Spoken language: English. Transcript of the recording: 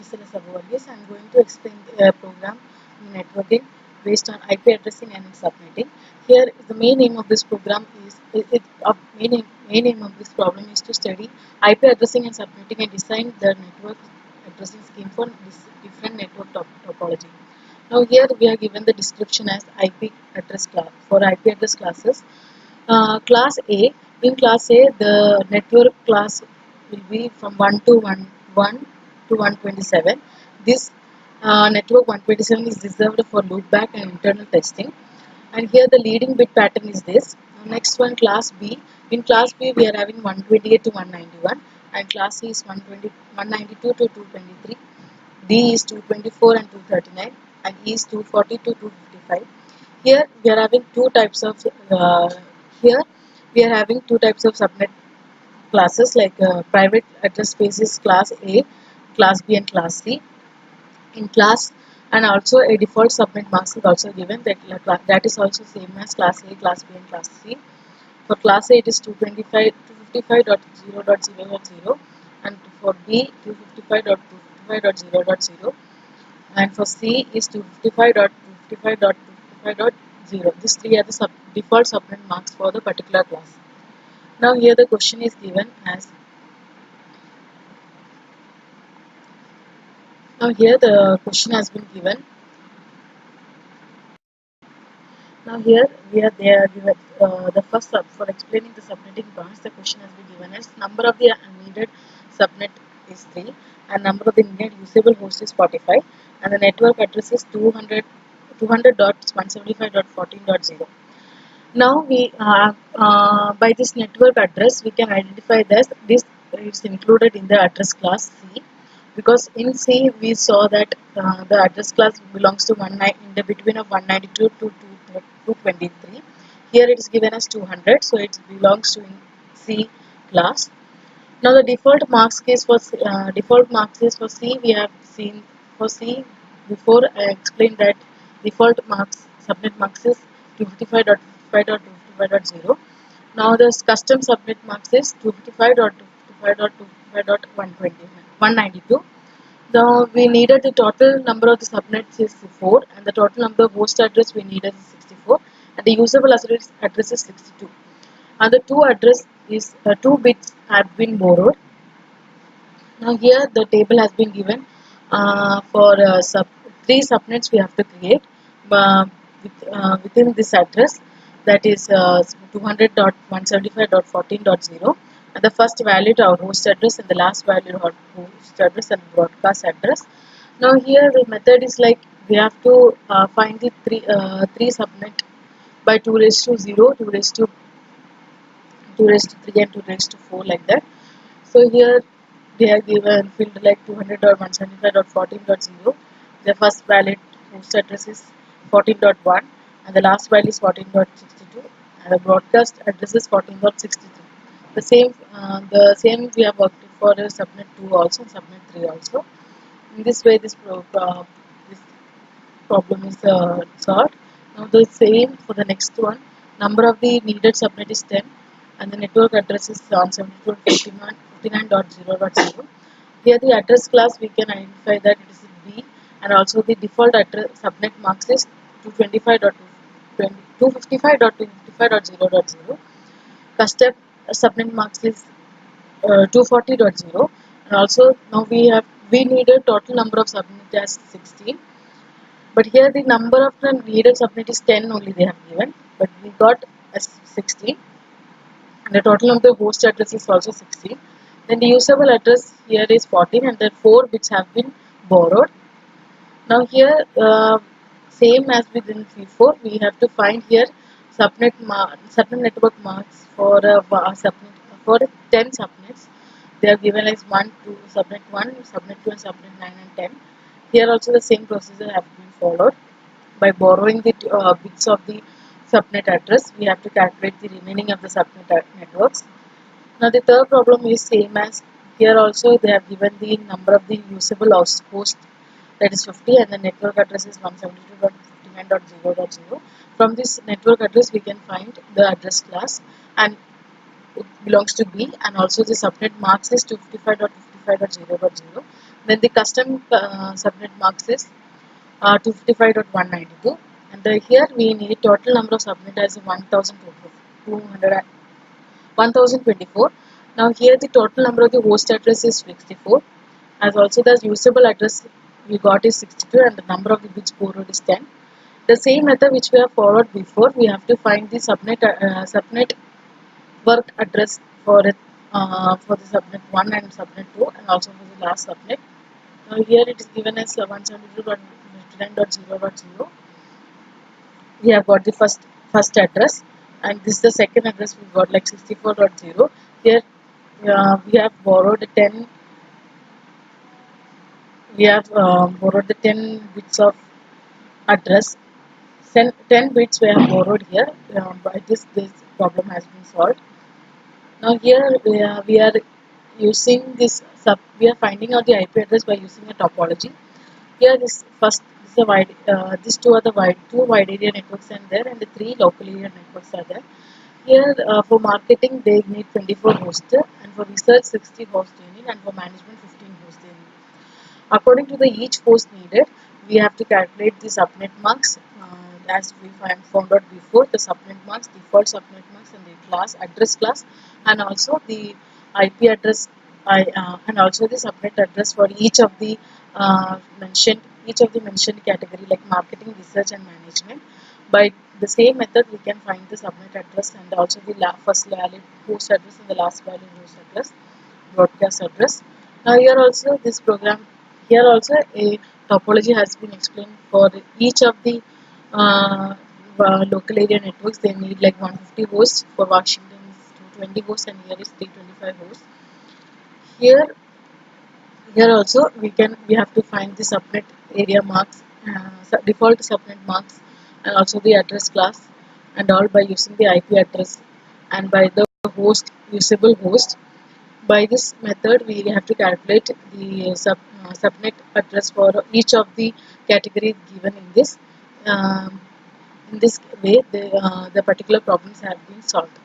SLS Abualis. I am going to explain the program networking based on IP addressing and subnetting. Here, the main aim of this program is main aim of this problem is to study IP addressing and subnetting and design the network addressing scheme for this different network topology. Now, here we are given the description as IP address class for IP address classes. Class A. In class A, the network class will be from 1 to 127. This network 127 is reserved for loopback and internal testing. And here the leading bit pattern is this. Next one, class B. In class B, we are having 128 to 191, and class C is 192 to 223. D is 224 and 239, and E is 240 to 255. Here we are having two types of here we are having two types of subnet classes, like private address space is class A, class B, and class C. In class, and also a default subnet mask is also given, that is also same as class A, class B, and class C. For class A, it is 255.0.0.0, and for B 255.255.0.0, and for C is 255.255.255.0. These three are the default subnet marks for the particular class. Now here the question is given as, now here the question has been given. Now here they are given the first sub for explaining the subnetting branch. The question has been given as number of the needed subnet is 3, and number of the needed usable host is 45, and the network address is 200.175.14.0. Now we by this network address we can identify that this is included in the address class C, because in C we saw that the address class belongs to in the between of 192 to 223. Here it is given as 200, so it belongs to C class. Now the default marks case for C we have seen. For C, before I explained that default marks subnet marks is 255.55.255.0. Now the custom subnet marks is 255.255.255.192. Now we needed the total number of the subnets is 4, and the total number of host address we needed is 64, and the usable address is 62. And the two bits have been borrowed. Now here the table has been given for 3 subnets we have to create within this address, that is 200.175.14.0, and the first value our host address, and the last value our host address and broadcast address. Now here the method is like we have to find the three subnet by 2 raised to 0, 2 raised to 3, and 2 raised to 4, like that. So here they are given field like 200.175.14.0. The first valid host address is 14.1, and the last value is 14.62, and the broadcast address is 14.63. The same we have worked for subnet 2 also and subnet 3 also. In this way, this problem is solved. Now the same for the next one. Number of the needed subnet is 10, and the network address is 172.59.0.0. Here the address class we can identify that it is B, and also the default address subnet marks is 255.255.0.0. Custom subnet marks is 240.0, and also now we needed total number of subnet as 16. But here the number of the needed subnet is 10 only they have given, but we got as 16, and the total number of host address is also 16. Then the usable address here is 14, and the 4 bits have been borrowed. Now here same as within before, we have to find here subnet network marks for subnet for 10 subnets. They are given as 1 to subnet 1, subnet 2, and subnet 9 and 10. Here also the same procedure have been followed. By borrowing the bits of the subnet address, we have to calculate the remaining of the subnet networks. Now the third problem is same as here also. They have given the number of the usable host, that is 50, and the network address is 172.59.0.0. From this network address we can find the address class, and it belongs to B, and also the subnet marks is 255.55.0.0. Then the custom subnet marks is 255.192, and here we need total number of subnet as 1024. Now here the total number of the host address is 64, as also the usable address we got is 62, and the number of the bits borrowed is 10. The same method which we have followed before, we have to find the subnet work address for the subnet 1 and subnet 2, and also for the last subnet. Now here it is given as 172.29.0.0. We have got the first address, and this is the second address we got, like 64.0. Here we have borrowed 10. We have borrowed the 10 bits of address. 10 bits we have borrowed here. By this problem has been solved. Now here we are using we are finding out the IP address by using a topology. Here this is a these two are the two wide area networks and there, and the three local area networks are there. Here for marketing they need 24 hosts, and for research 60 hosts they need, and for management 15 hosts they need. According to the each host needed, we have to calculate the subnet marks. As we found out before, the subnet marks, default subnet marks, and the address class, and also the IP address, and also the subnet address for each of the mentioned category, like marketing, research, and management. By the same method, we can find the subnet address and also the first valid host address and the last valid host address, broadcast address. Now here also a topology has been explained for each of the uh, local area networks. They need like 150 hosts. For Washington is 220 hosts, and here is 325 hosts. Here here also we have to find the subnet area marks, default subnet marks, and also the address class, and all by using the IP address and by the usable host. By this method, we have to calculate the subnet address for each of the categories given in this. Um, in this way, the particular problems have been solved.